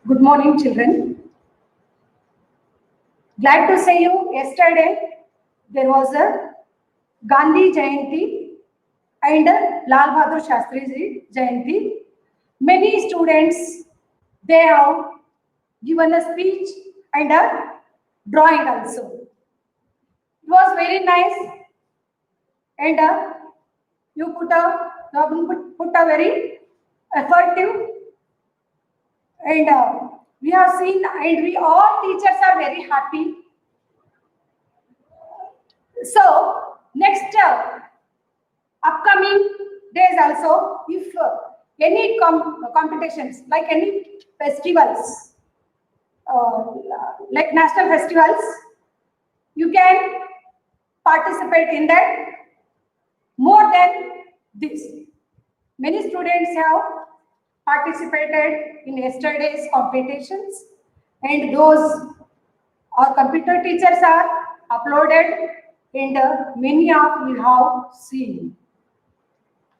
Good morning, children. Glad to say you yesterday there was a Gandhi Jayanti and Lal Bahadur Shastri Ji Jayanti. Many students they have given a speech and a drawing also. It was very nice and you put a very effective and we have seen and we all teachers are very happy. So next upcoming days also, if any competitions like any festivals, like national festivals, you can participate in that more than this. Many students have participated in yesterday's competitions, and those our computer teachers are uploaded and many of you have seen.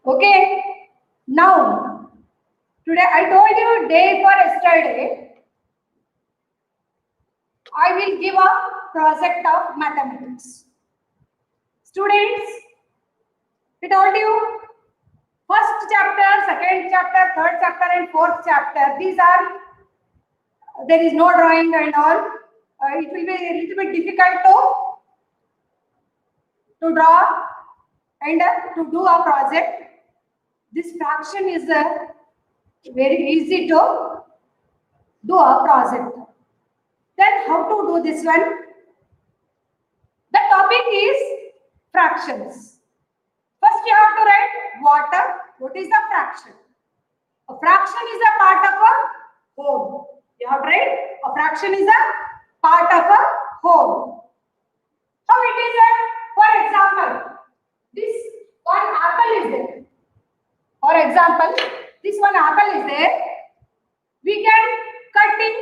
Okay, now today I told you day for yesterday I will give a project of mathematics. Students, I told you first chapter, second chapter, third chapter and fourth chapter. These are there is no drawing and all. It will be a little bit difficult to draw and to do a project. This fraction is very easy to do a project. Then how to do this one? The topic is fractions. First you have to write what is the fraction? A fraction is a part of a whole. You have to write a fraction is a part of a whole. How it is for example, this one apple is there. For example, this one apple is there. We can cut in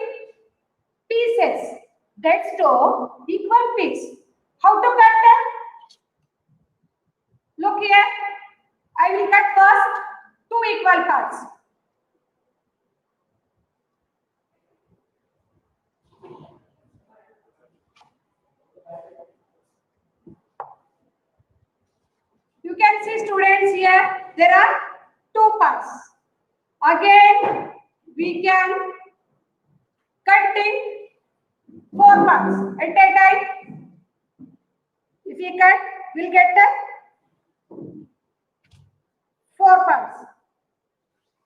pieces. That's to equal piece. How to cut them? Look here. I will cut first two equal parts. You can see students here. There are two parts. Again, we can cut in four parts at a time. If we cut, we'll get four parts.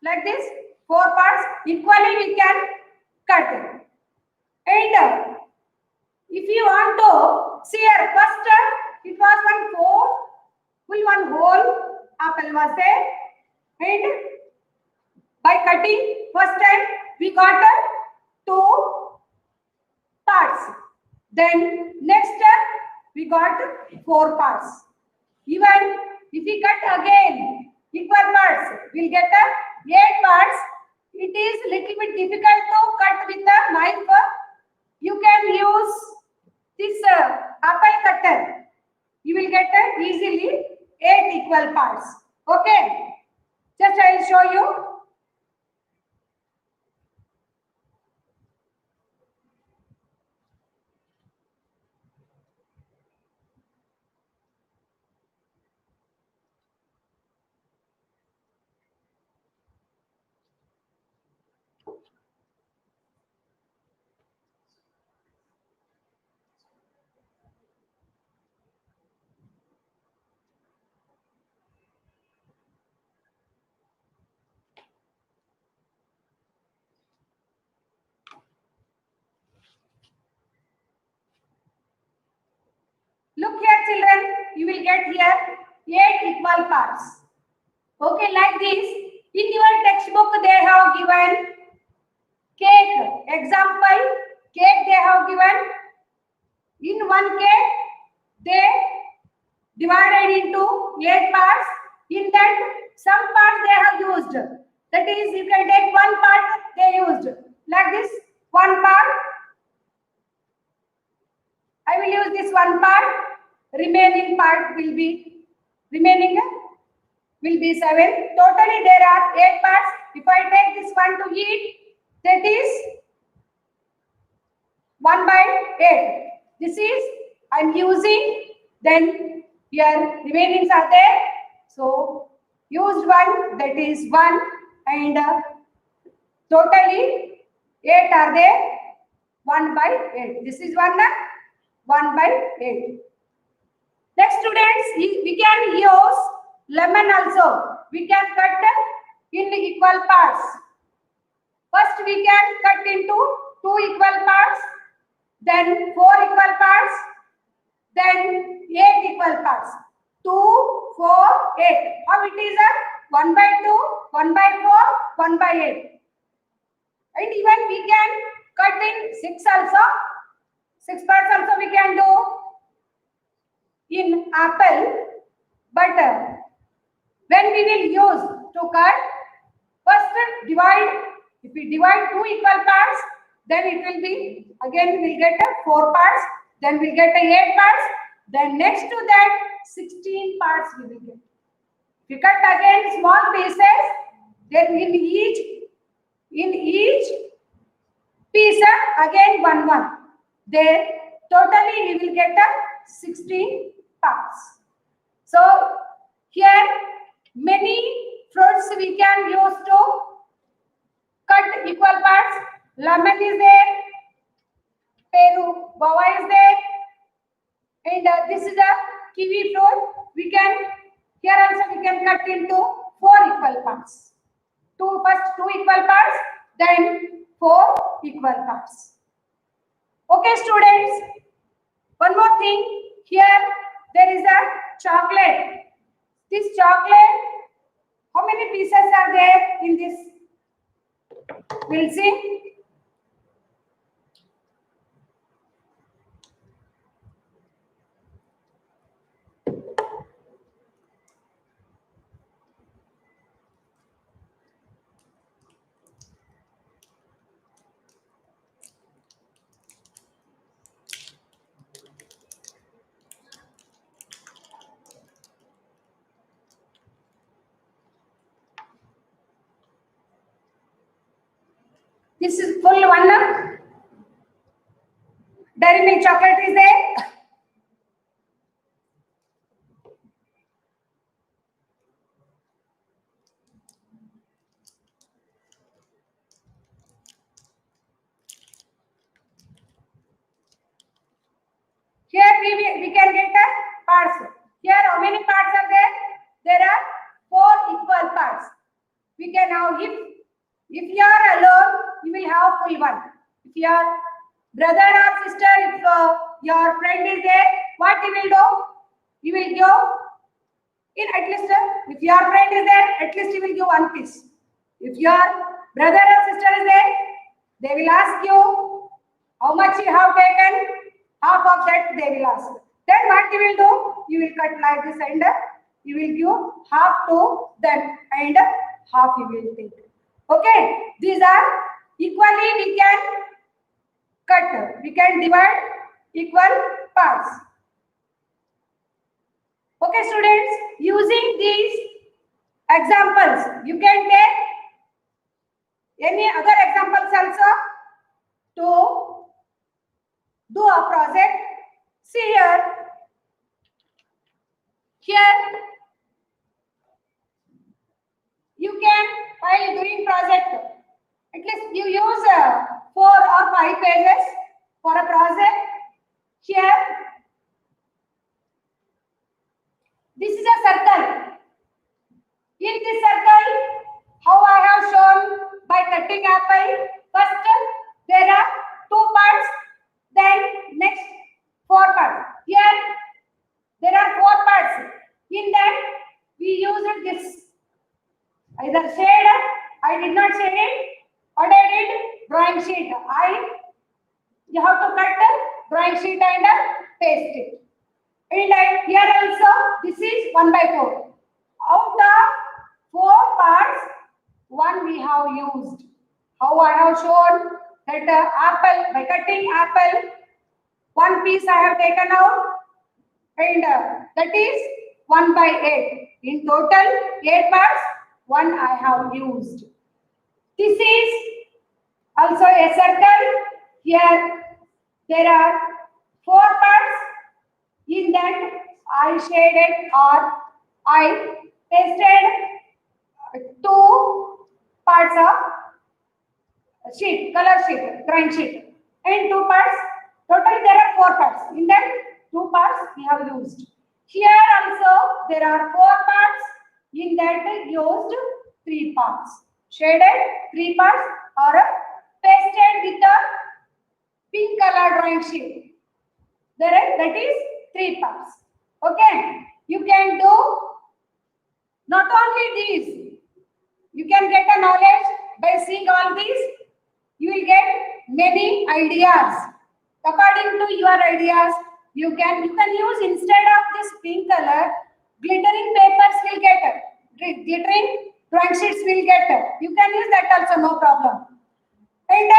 Like this, four parts equally we can cut it. And if you want to see here, first it was one whole apple was there. And by cutting first time we got two parts. Then next step we got four parts. Even if we cut again equal parts, we'll get 8 parts. It is little bit difficult to cut with a knife. You can use this apple cutter. You will get easily 8 equal parts. Okay. Just I will show you. Look here children, you will get here 8 equal parts. Okay, like this. In your textbook they have given cake. Example, cake they have given. In one cake, they divided into 8 parts. In that, some parts they have used. That is, you can take one part they used. Like this, one part. I will use this one part. Remaining part will be 7. Totally there are 8 parts. If I take this one to eat, that is 1 by 8. This is I am using, then here remainings are there. So used 1, that is 1, and totally 8 are there, 1 by 8. This is 1 by 8. Next students, we can use lemon also. We can cut in equal parts. First we can cut into 2 equal parts, then 4 equal parts, then 8 equal parts. 2, 4, 8. How it is? 1 by 2, 1 by 4, 1 by 8. And even we can cut in 6 also. 6 parts also we can do in apple. But when we will use to cut, first divide. If we divide 2 equal parts, then it will be, again we will get 4 parts, then we will get 8 parts, then next to that 16 parts we will get. If we cut again small pieces, then in each piece again 1. Then totally we will get 16 parts. So here many fruits we can use to cut equal parts. Lemon is there, Peru guava is there, and this is a kiwi fruit. We can, here also we can cut into 4 equal parts. First 2 equal parts, then 4 equal parts. Okay students, one more thing, here there is a chocolate. This chocolate, how many pieces are there in this? We'll see. This is full one. Dairy Milk chocolate is there. Here we can get parts. Here how many parts are there? There are 4 equal parts. We can now, if you are alone, you will have full one. If your brother or sister, if your friend is there, what you will do? You will give in at least, if your friend is there, at least you will give 1 piece. If your brother or sister is there, they will ask you how much you have taken, half of that they will ask. Then what you will do? You will cut like this and you will give half to them and half you will take. Okay, these are equally we can cut, we can divide equal parts. Okay students, using these examples, you can take any other examples also to do a project. See here you can, while doing project, at least you use 4 or 5 pages for a project. Here, this is a circle. In this circle, how I have shown by cutting apple, first there are 2 parts, then next 4 parts. Here there are 4 parts. In that we used this. Either shade, I did not shade it, or I did drawing sheet. You have to cut the drawing sheet and paste it. And here also, this is 1 by 4. Out of 4 parts, 1 we have used. How I have shown that apple, by cutting apple, 1 piece I have taken out, and that is 1 by 8. In total, 8 parts, 1 I have used. This is also a circle. Here There are four parts. In that, I shaded or I pasted two parts of sheet, color sheet, drawing sheet, and two parts. Totally, there are four parts. In that, two parts we have used. Here also, there are four parts. In that, used three parts. Shaded three parts or pasted with a pink color drawing sheet. That is three parts. Okay. You can do not only these. You can get a knowledge by seeing all these. You will get many ideas. According to your ideas, you can use instead of this pink color, glittering papers will get. Glittering drawing sheets will get. You can use that also, no problem. And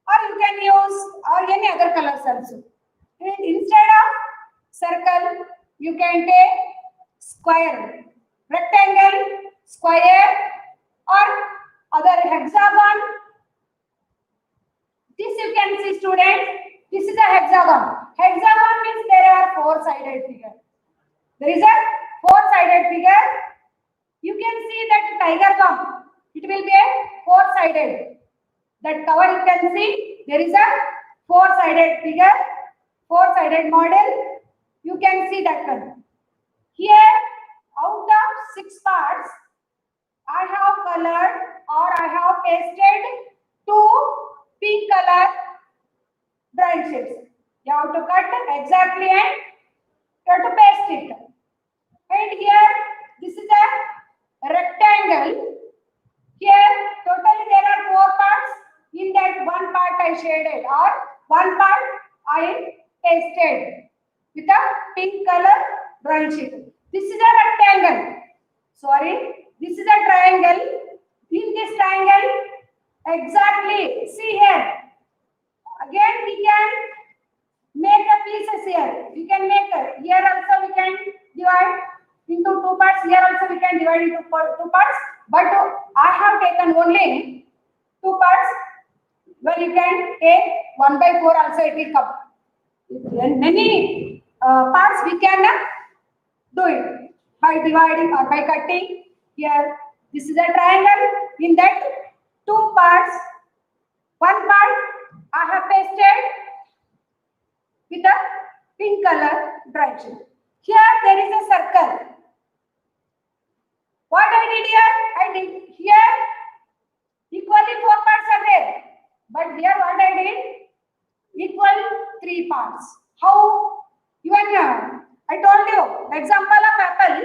or you can use or any other colors also. And instead of circle, you can take square, rectangle, square, or other hexagon. This you can see, students. This is a hexagon. Hexagon means there are four-sided figure. There is a four-sided figure. You can see that tiger gum. It will be a four-sided. That cover you can see. There is a four-sided figure, four-sided model. You can see that one. Here, out of six parts, I have colored or I have pasted two pink color drawing sheets. You have to cut exactly and you have to paste it. And here, this is a rectangle. Here, totally there are four parts. In that one part I shaded or one part I pasted with a pink color drawing sheet. This is a rectangle. Sorry, this is a triangle. In this triangle, exactly, see here. Again, we can make a pieces here. We can make here also we can divide into two parts. Here also we can divide into two parts. But I have taken only two parts. Well, you can take 1/4 also it will come. In many parts we can do it by dividing or by cutting. Here, this is a triangle. In that, two parts. One part I have pasted with a pink color drawing sheet. Here there is a circle. What I did here? I did here equally four parts are there. But here what I did? Equal three parts. How? Even I told you, example of apple,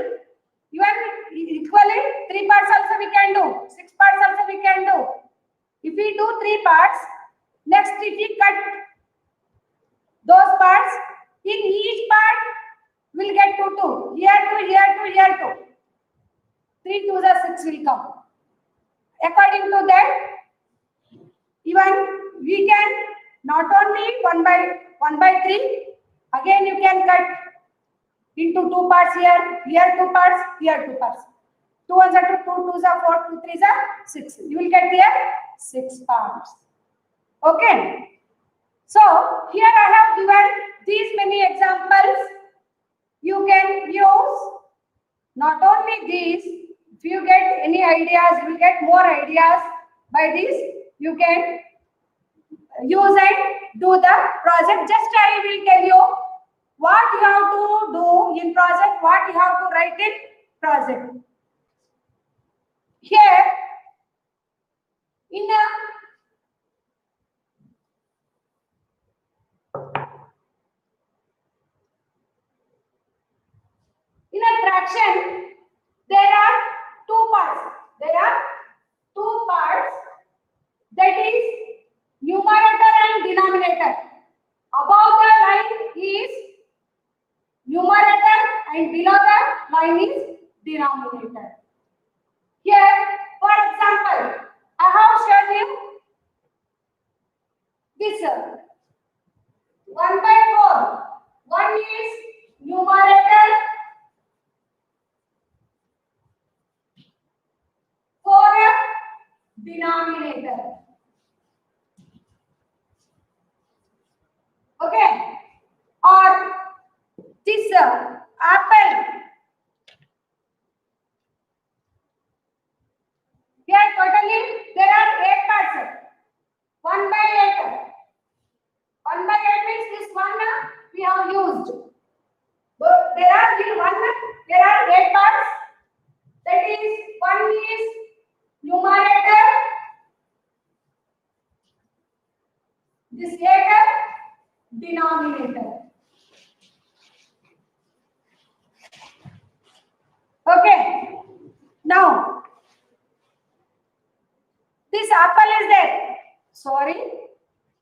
even equally three parts also we can do. Six parts also we can do. If we do three parts, next if we cut those parts, in each part we'll get two. Here two, here two, here two. 3 2 the 6 will come. According to that, even we can not only 1/3, again you can cut into two parts here two parts, here two parts. 2 1s are 2, 2 2s are 4, 2 3s are 6. You will get here 6 parts. Okay. So here I have given these many examples. You can use not only these. If you get any ideas, you will get more ideas. By this, you can use and do the project. Just I will tell you what you have to do in project, what you have to write in project. Here, in a fraction, there are two parts. There are two parts. That is numerator and denominator. Above the line is numerator and below the line is denominator. Here, for example, I have shown you this 1/4. One is numerator, 4 denominator. Okay. Or this apple. Here totally there are 8 parts. 1 by 8. 1 by 8 means this one we have used. But there are in one there are 8 parts. That is one is numerator. This 8 denominator. Okay. Now this apple is there. Sorry.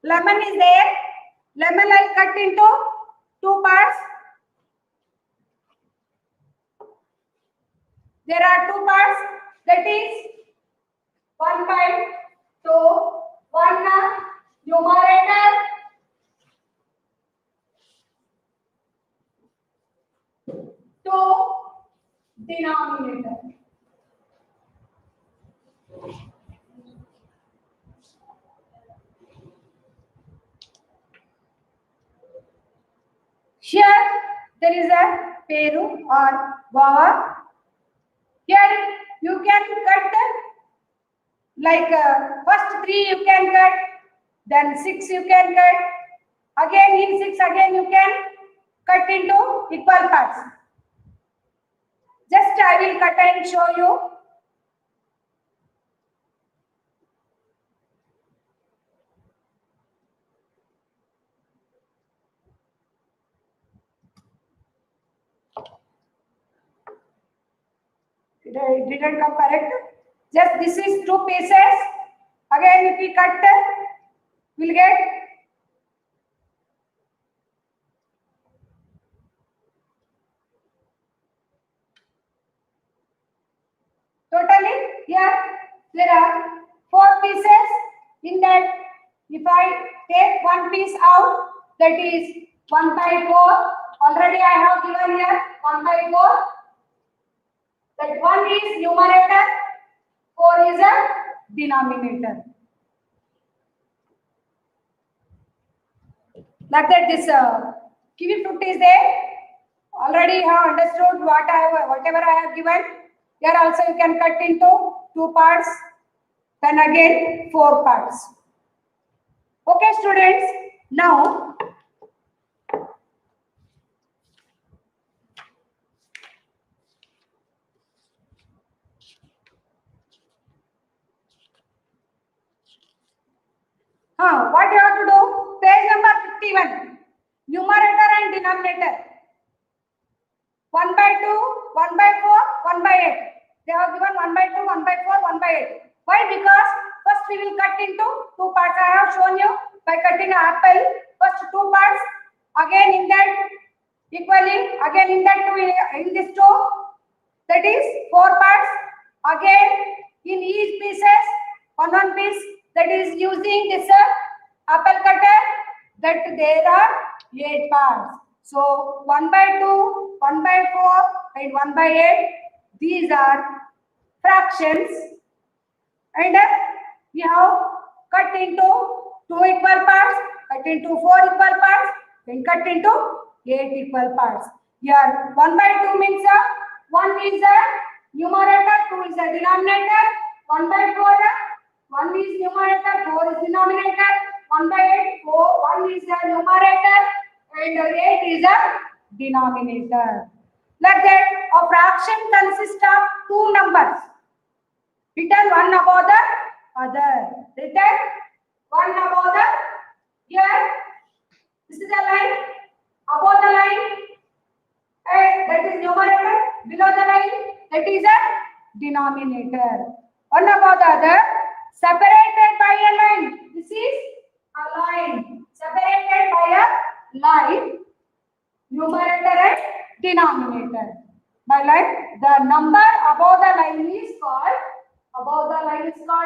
Lemon is there. Lemon I'll cut into 2 parts. There are 2 parts. That is 1 by 2. 1 numerator. 2 denominator. Here there is a peru or guava. Here you can cut like first 3 you can cut, then 6 you can cut, again in 6 again you can cut into equal parts. Just I will cut and show you. It didn't come correct. Just this is 2 pieces. Again if we cut, we'll get totally here there are 4 pieces. In that if I take 1 piece out, that is 1 by 4. Already I have given here 1 by 4. That 1 is numerator, 4 is a denominator. Like that this kiwi fruit is there. Already you have understood whatever I have given. Here also you can cut into 2 parts, then again 4 parts. Okay students, now what you have to do? Page number 51. Numerator and denominator. 1 by 2, 1 by 4, 1 by 8. They have given 1 by 2, 1 by 4, 1 by 8. Why? Because first we will cut into 2 parts. I have shown you by cutting an apple. First 2 parts. Again in that equally. Again in that 2, in this 2. That is 4 parts. Again in each pieces, one piece. That is using this apple cutter. That there are 8 parts. So 1 by 2, 1 by 4 and 1 by 8. These are fractions. And we have cut into 2 equal parts, cut into 4 equal parts, then cut into 8 equal parts. Here 1 by 2 means 1 is a numerator, 2 is a denominator. 1 by 4, 1 is numerator, 4 is denominator. 1 by 8, 1 is a numerator and 8 is a denominator. Like that, a fraction consists of 2 numbers. Written one above the other. Written one above the. Here, this is a line. Above the line, and that is numerator. Below the line, that is a denominator. One above the other, separated by a line. This is a line. Separated by a line. Numerator and denominator. By line, the number above the line is called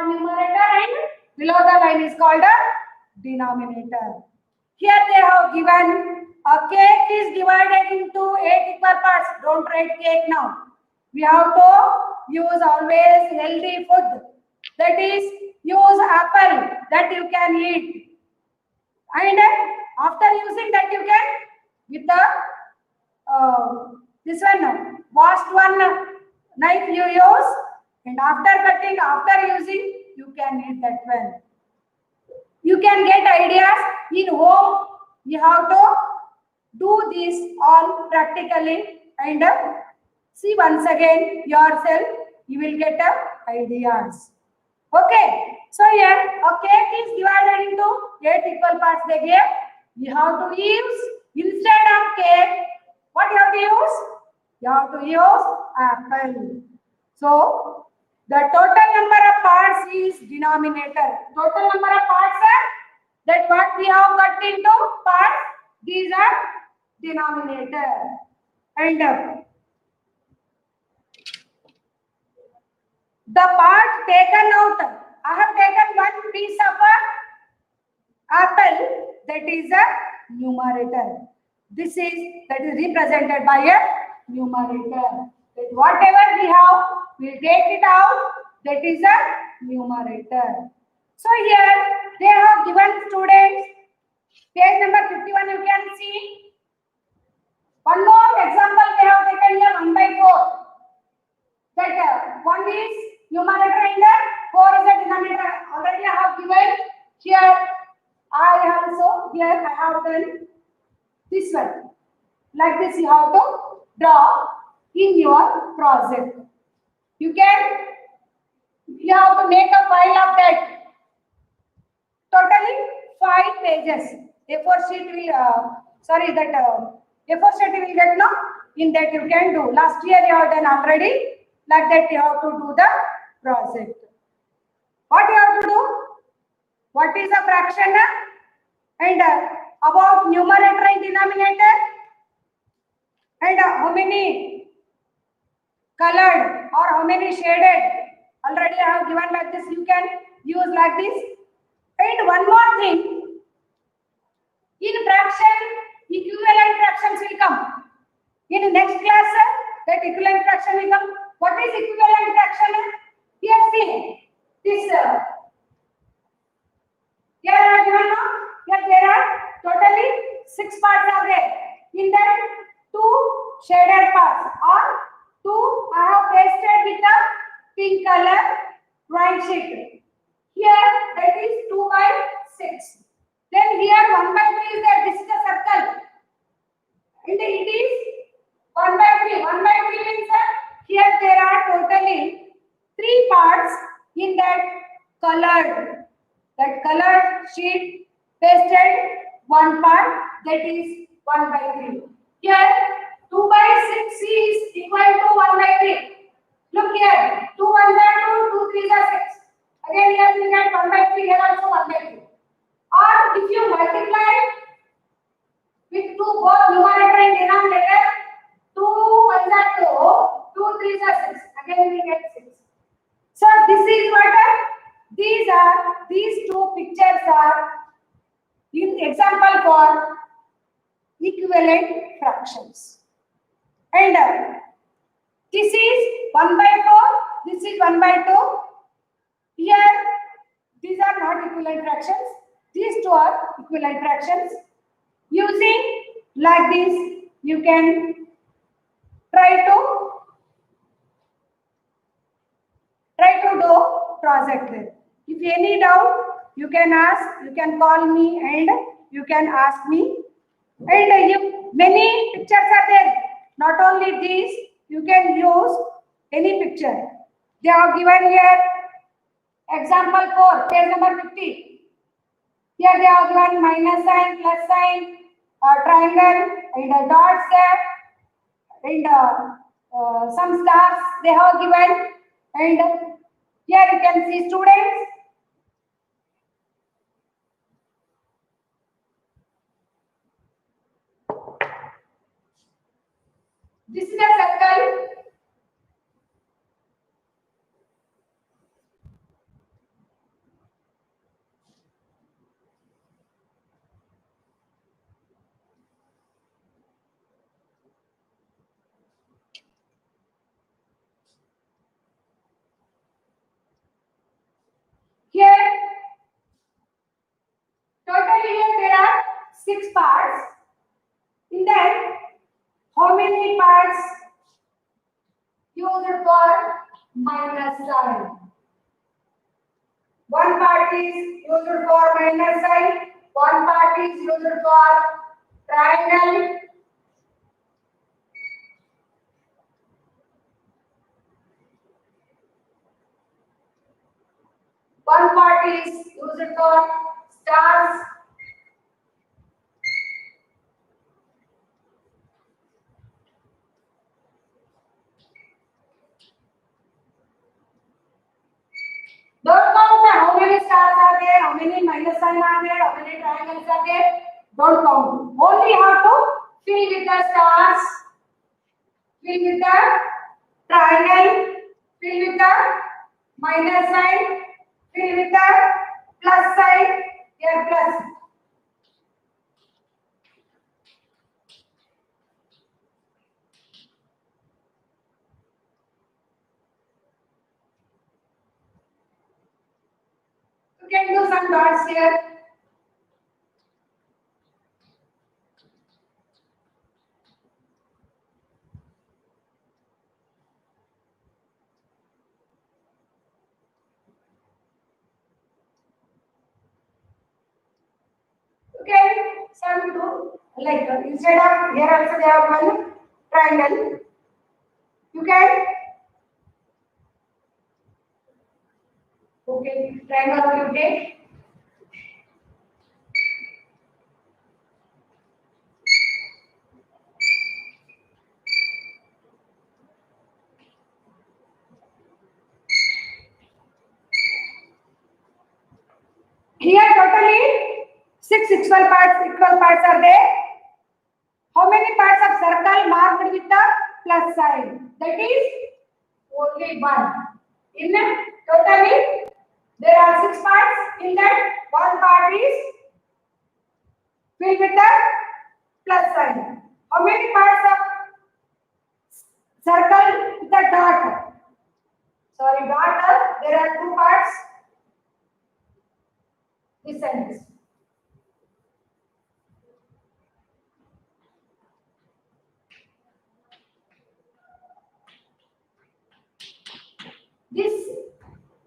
numerator and below the line is called a denominator. Here they have given a cake is divided into 8 equal parts. Don't write cake now. We have to use always healthy food. That is, use apple that you can eat. And After using that, you can with the this one washed one knife you use, and after cutting, after using, you can eat that one. You can get ideas in home. You have to do this all practically and see once again yourself. You will get ideas. Okay. So here a cake is divided into 8 equal parts. They gave. You have to use instead of cake. What you have to use? You have to use apple. So the total number of parts is denominator. Total number of parts are that what we have cut into parts. These are denominator. And the part taken out, I have taken one piece of apple, that is a numerator. This is that is represented by a numerator. That whatever we have, we take it out. That is a numerator. So here they have given students page number 51. You can see one more example. They have taken here 1 by 4. That 1 is numerator and 4 is a denominator. Already I have given here. I have done this one. Like this you have to draw in your project. You have to make a file of that. Totally 5 pages. A4 sheet will, A4 sheet will get no. In that you can do. Last year you have done already. Like that you have to do the project. What you have to do? What is a fraction? And about numerator and denominator. And how many colored or how many shaded. Already I have given like this. You can use like this. And one more thing. In fraction, equivalent fractions will come. In next class, that equivalent fraction will come. What is equivalent fraction? Here see. This. Here I have given now. Here there are totally 6 parts are there. In that 2 shaded parts or 2 I have pasted with the pink color drawing sheet. Here that is 2 by 6. Then here 1 by 3 is there. This is a circle. And it is 1 by 3. 1 by 3 means that here there are totally 3 parts in that colored. That colored sheet pasted 1 part, that is 1 by 3. Here 2 by 6 is equal to 1 by 3. Look here, 2 1s are 2, 2 3s are 6. Again here we get 1 by 3, here also 1 by 3. Or if you multiply with 2 both numerator and denominator, 2 1s are 2, 2 3s are 6. Again we get 6. So this is what these 2 pictures are in example for equivalent fractions. And this is 1 by 4, this is 1 by 2. Here these are not equivalent fractions. These 2 are equivalent fractions. Using like this, you can try to do project there. If any doubt, you can ask, you can call me and you can ask me. And many pictures are there. Not only these, you can use any picture. They are given here. Example 4, page number 50. Here they are given minus sign, plus sign, triangle, and dots there, and some stars they have given. And here you can see students. This is a circle. Here, totally here there are 6 Then, how many parts used for minus sign? One part is used for minus sign, one part is used for triangle, one part is used for stars, don't count how many stars are there, how many minus sign are there, how many triangles are there. Don't count. Only have to fill with the stars, fill with the triangle, fill with the minus sign, fill with the plus sign, here plus. You can do some dots here. Okay, some do like instead of here also they have one triangle. You can okay triangle you take. Here totally six equal parts are there. How many parts of circle marked with the plus sign? That is only one. In totally there are six parts. In that one part is filled with the plus sign. How many parts of circle with the dot? Sorry, dot. There are two parts. This and this.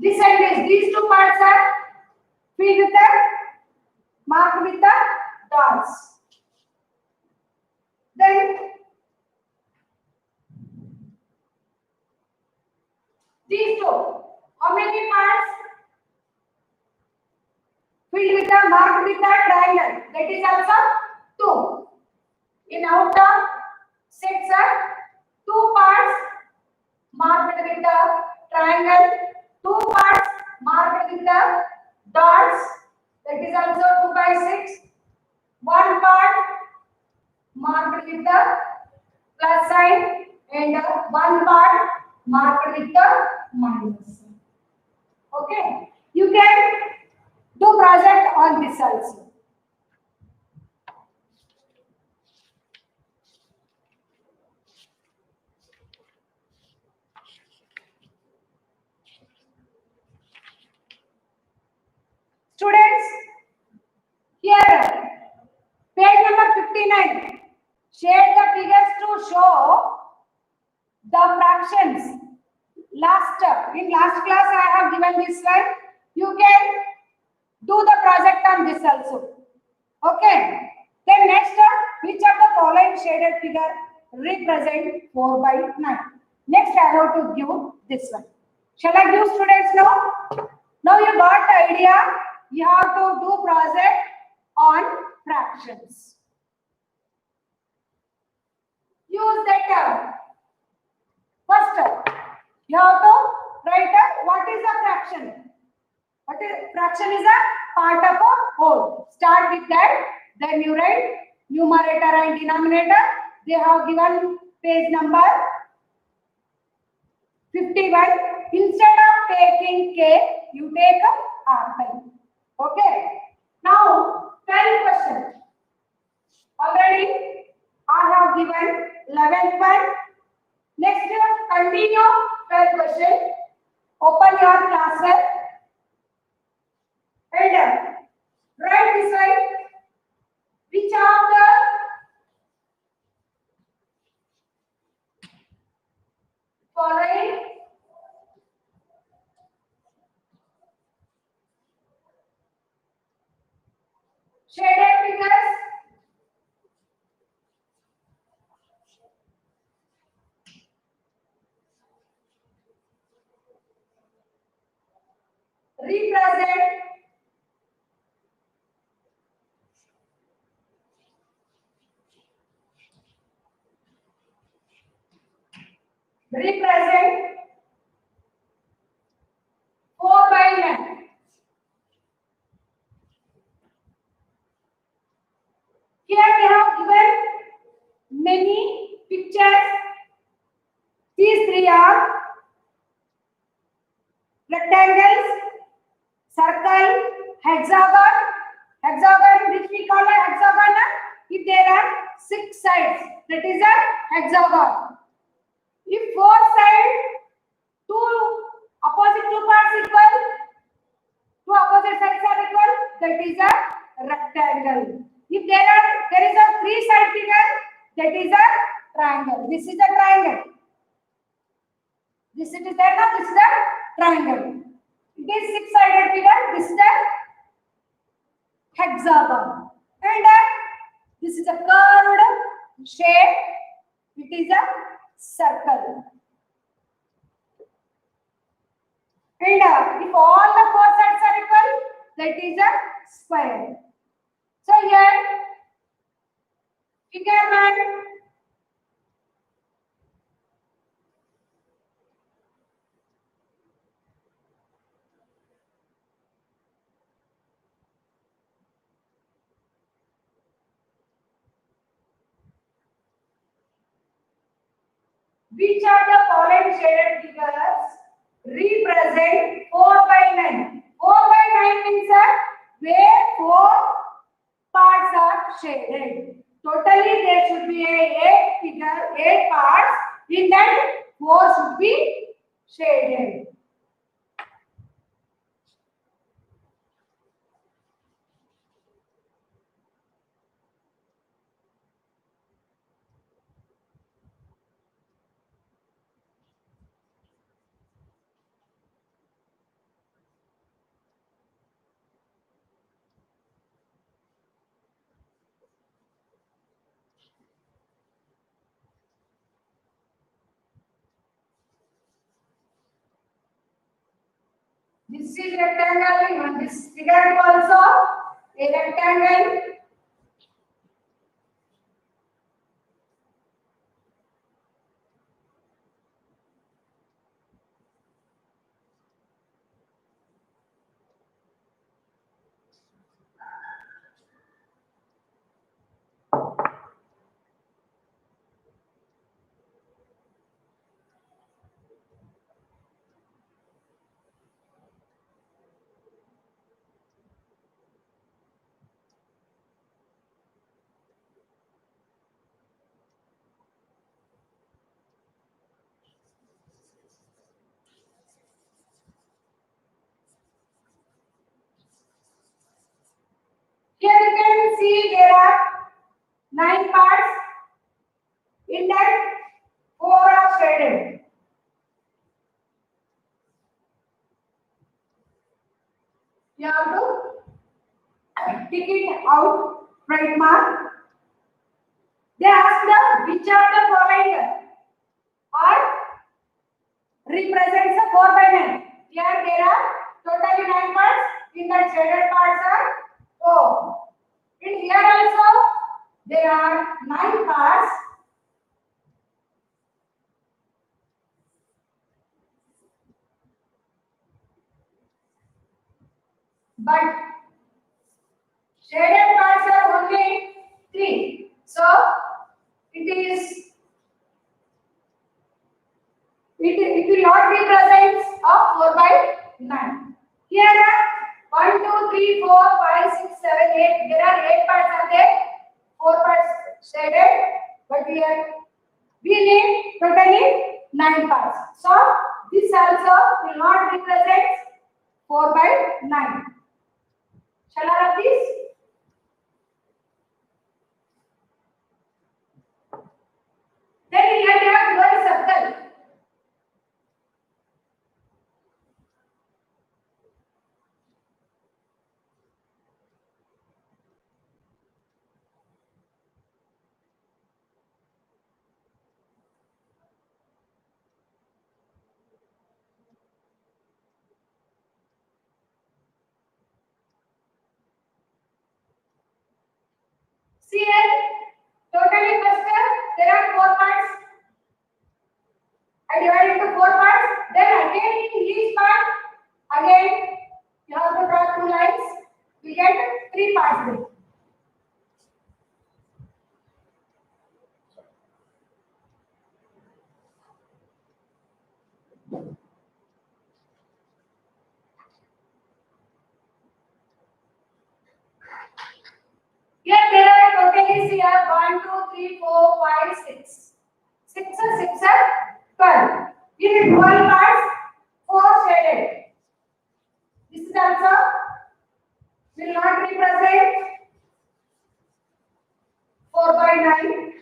This and this. These two parts are filled with the marked with the dots. Then these two. How many parts filled with the marked with the triangle? That is also two. In out of six are two parts marked with the triangle, two parts marked with the dots. That is also 2 by 6. One part marked with the plus sign and one part marked with the minus sign. Okay, you can do project on this also. Students, here page number 59. Share the figures to show the fractions. In last class I have given this one. You can do the project on this also. Okay. Then next which of the following shaded figure represent 4 by 9? Next I have to give this one. Shall I give students now? Now you got the idea. You have to do project on fractions. Use that first you have to write what is a fraction. Fraction is a part of a whole. Start with that. Then you write numerator and denominator. They have given page number 51. Instead of taking K, you take a apple. Okay. Now, 12th question. Already I have given 11th one. Next, continue 12th question. Open your classwork and write this one. Which of the Shaded figures. Represent represent 4/9. Here they have given many pictures. These three are rectangles, circle, hexagon. Hexagon, which we call a hexagon, if there are 6 sides, that is a hexagon. If 4 sides, opposite two parts equal, two opposite sides are equal, that is a rectangle. If there is a 3-side figure, that is a triangle. This is a triangle. This is there now. This is a triangle. It is 6-sided figure. This is a hexagon, and this is a curved shape. It is a circle. And if all the 4 sides are equal, that is a square. So here, figure 1. Which are the following shaded figures represent 4/9? 4/9 means where 4 parts are shaded. Totally there should be a 8 parts. In that 4 should be shaded. This is rectangle, and this figure also a rectangle. Here you can see there are 9 parts. In that 4 are shaded. You have to tick it out, right mark. They ask the which of the following are represents a 4/9. Here there are totally 9 parts. In the shaded parts are 4. And here also there are 9 parts. But shaded parts are only 3. So it will not be present of 4/9. Here 1, 2, 3, 4, 5, 6, 7, 8. There are 8 parts are there. 4 parts shaded, but here we need totally 9 parts. So this also will not represent 4/9. Shall I have this? Then here they have one circle. parts there. Here there are totally here 1, 2, 3, 4, 5, 6. 6 and 6 are 12. Here in 12 parts, 4 shaded. This is also will not represent 4 by 9.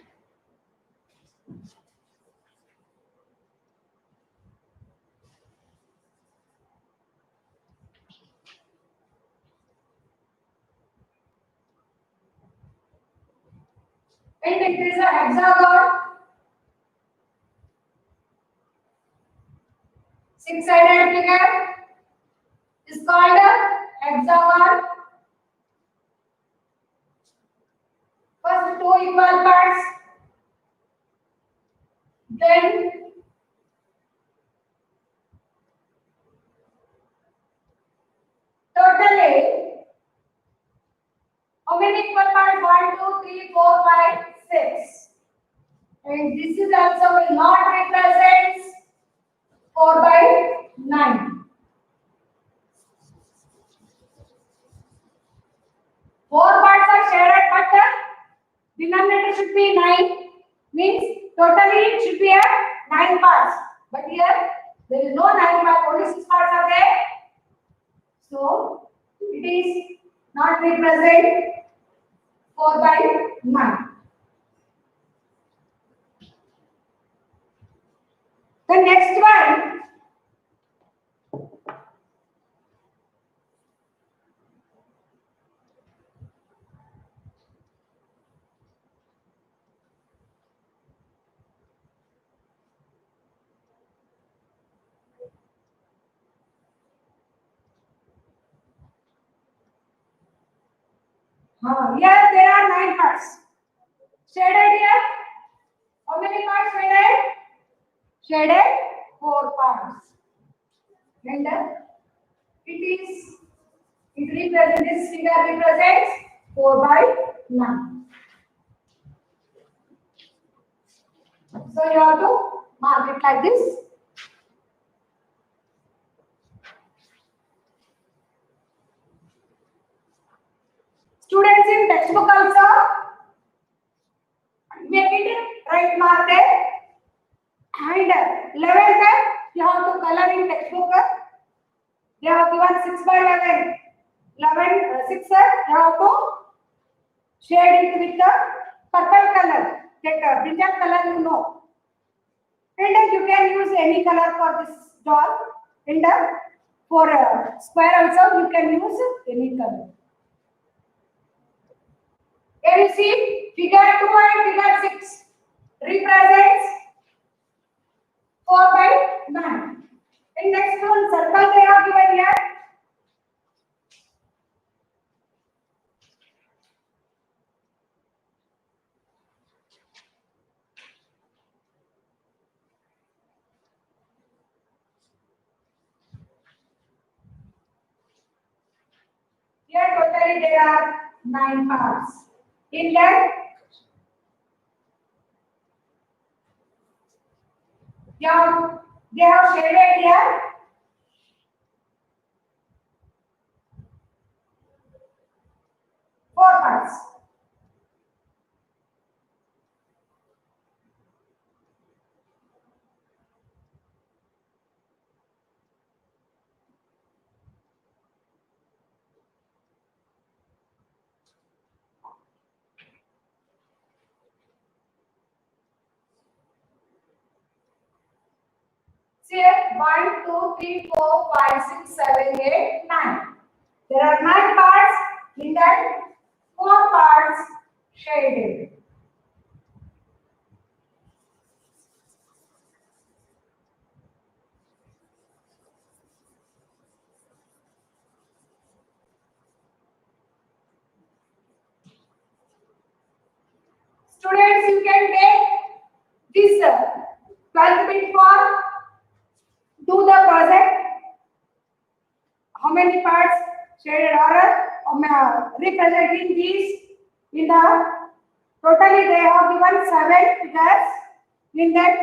And it is a hexagon. 6-sided figure is called a hexagon. First 2 equal parts, then totally how many equal parts? 1, 2, 3, 4, 5, 6. And this is also will not represent 4 by 9. 4 parts are shaded, but the denominator should be 9. Means totally it should be a 9 parts. But here there is no 9 parts, only 6 parts are there. So it is not represent 4 by 9. The next one, here there are 9 parts. Shaded here, how many parts shaded? Shaded 4 parts. And this figure represents 4 by 9. So you have to mark it like this. Students in textbook also make it right mark there. And 11th you have to color in textbook. They have given 6 by 11. 6 you have to shade it with the purple color. Take a brinjal color, you know. And you can use any color for this doll. And for square also you can use any color. Here you see figure 2 and figure 6 represents 4 by 9. And next one circle they have given here. Here totally there are 9 parts. In that they have shaded here 4 parts. See here 1, 2, 3, 4, 5, 6, 7, 8, 9. There are 9 parts. In that 4 parts shaded. Students, you can take this 12th bit for do the project. How many parts shaded are representing these in the totally they have given 7 figures. In that,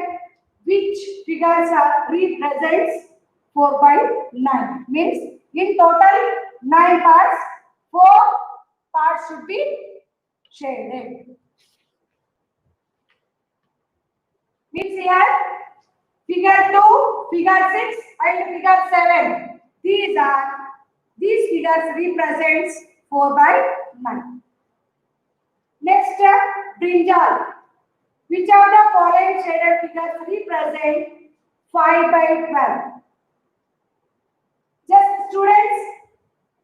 which figures are represents 4 by 9? Means in total 9 parts, 4 parts should be shaded. Means here figure 2, figure 6 and figure 7. These figures represents 4 by 9. Next, brinjal. Which of the following shaded figures represent 5 by 12? Just students,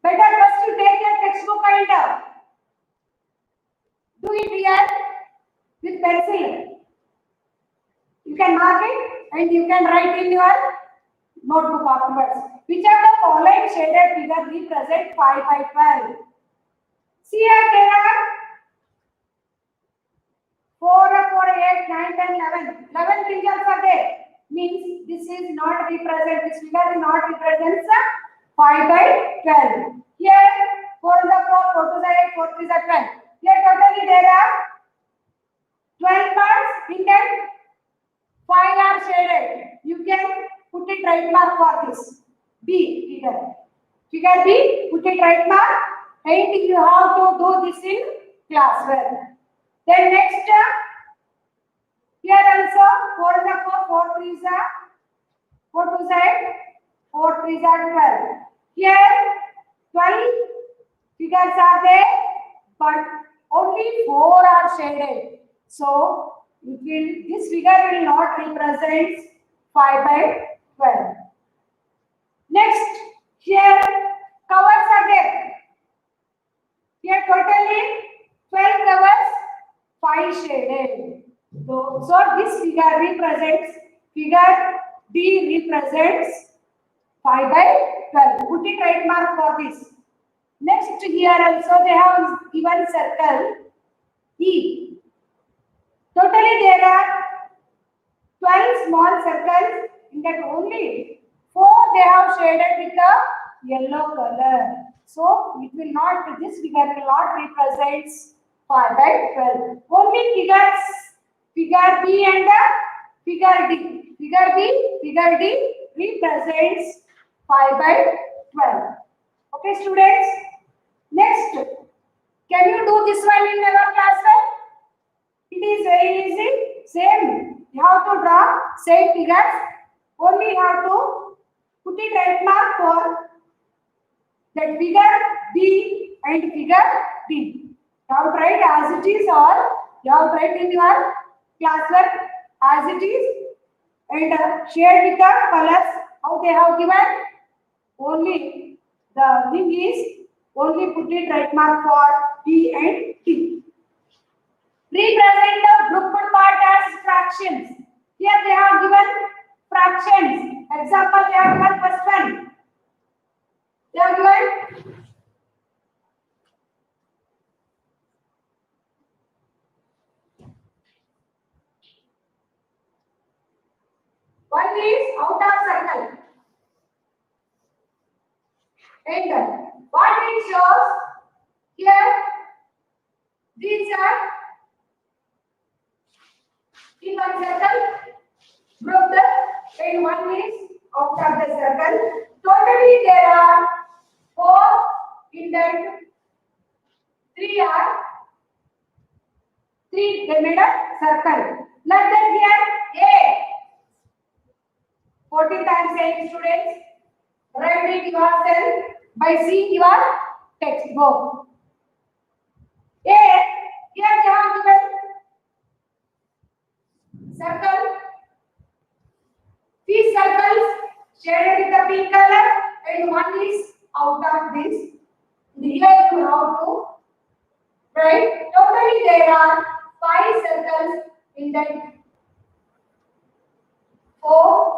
better first you take your textbook and do it here with pencil. You can mark it and you can write in your notebook afterwards. Which of the following shaded figure represent 5 by 12? See here there are 4, 8, 9, 10, 11. 11 figures are there. Means this is not represent, this figure is not represents 5 by 12. Here 4 is a 4, 4 to the 8, 4 is a 12. Here totally there are 12 parts in that 5 are shaded. You can put it right mark for this. B figure. Figure B, put it right mark and you have to do this in class well. Then next, here also 4 is a 4, 4 3 is a 4 2 is a 8, 4 3 is a 12. Here 12 figures are there, but only 4 are shaded. So this figure will not represent 5 by 12. Next, here covers are there. Here totally 12 covers, 5 shaded. So this figure represents, figure D represents 5 by 12. Put it right mark for this. Next here also they have given circle E. Totally there are 12 small circles, in that only 4 they have shaded with a yellow color. So it will not, this figure will not represent 5 by 12. Only figures, figure B and figure D. Figure D represents 5 by 12. Okay students. Next, can you do this one in our class? It is very easy. Same. You have to draw same figures. Only you have to put it right mark for that figure B and figure D. You have to write as it is or you have to write in your classwork as it is and shade with the colors how they have given. Only the thing is only put it right mark for B and T. Represent the grouped part as fractions. Here they have given fractions. Example, they have given first one. They have given one is out of circle. And what it shows here, these are in one circle grouped and one is out of the circle. Totally there are 4 in that 3 are 3 they made a circle. Like that here A. 40 times saying students, write it yourself by seeing your textbook. A, here they have given circle. These circles shaded with the pink color and one is out of this. Here you have to write. Totally there are 5 circles in that 4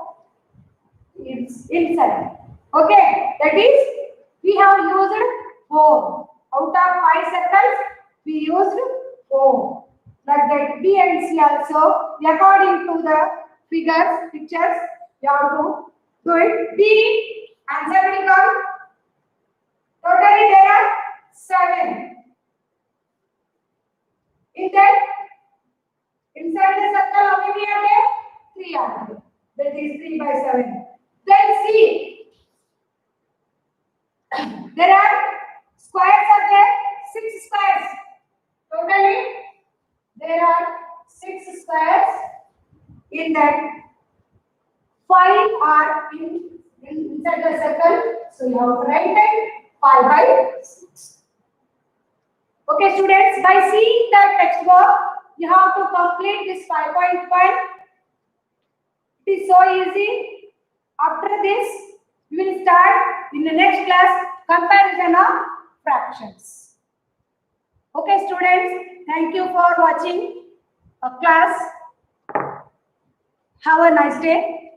inside. Okay, that is we have used 4. Out of 5 circles, we used 4. Like that B and C also, according to the pictures, you have to do it. B, answer will come. Totally there are part. That is 3 by 7. Then see, there are squares are there, 6 squares. Totally, there are 6 squares. In that, 5 are inside the circle. So you have to write it 5 by 6. Okay, students, by seeing the textbook, you have to complete this 5.1. It is so easy. After this, we will start in the next class comparison of fractions. Okay, students, thank you for watching a class. Have a nice day.